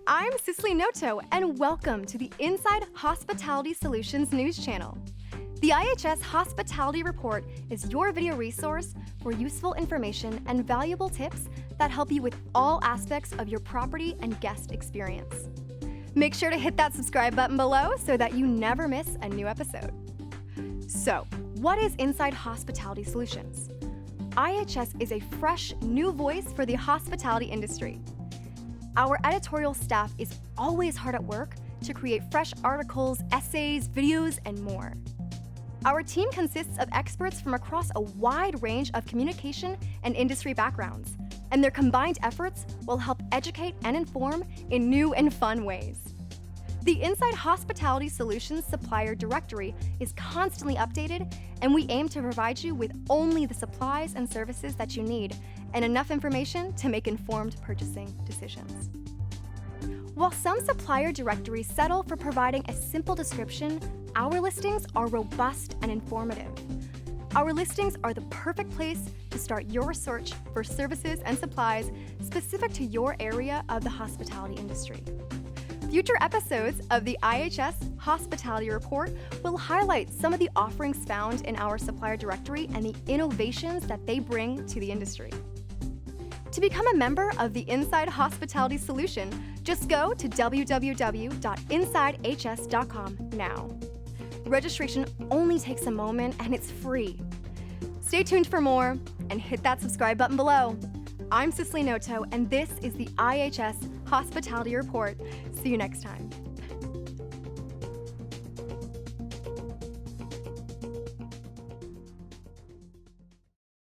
I'm Cicely Noto, and welcome to the Inside Hospitality Solutions news channel. The IHS Hospitality Report is your video resource for useful information and valuable tips that help you with all aspects of your property and guest experience. Make sure to hit that subscribe button below so that you never miss a new episode. So, what is Inside Hospitality Solutions? IHS is a fresh, new voice for the hospitality industry. Our editorial staff is always hard at work to create fresh articles, essays, videos, and more. Our team consists of experts from across a wide range of communication and industry backgrounds, and their combined efforts will help educate and inform in new and fun ways. The Inside Hospitality Solutions Supplier Directory is constantly updated, and we aim to provide you with only the supplies and services that you need and enough information to make informed purchasing decisions. While some supplier directories settle for providing a simple description, our listings are robust and informative. Our listings are the perfect place to start your search for services and supplies specific to your area of the hospitality industry. Future episodes of the IHS Hospitality Report will highlight some of the offerings found in our supplier directory and the innovations that they bring to the industry. To become a member of the Inside Hospitality Solution, just go to www.insidehs.com now. Registration only takes a moment and it's free. Stay tuned for more and hit that subscribe button below. I'm Cicely Noto, and this is the IHS Hospitality Report. See you next time.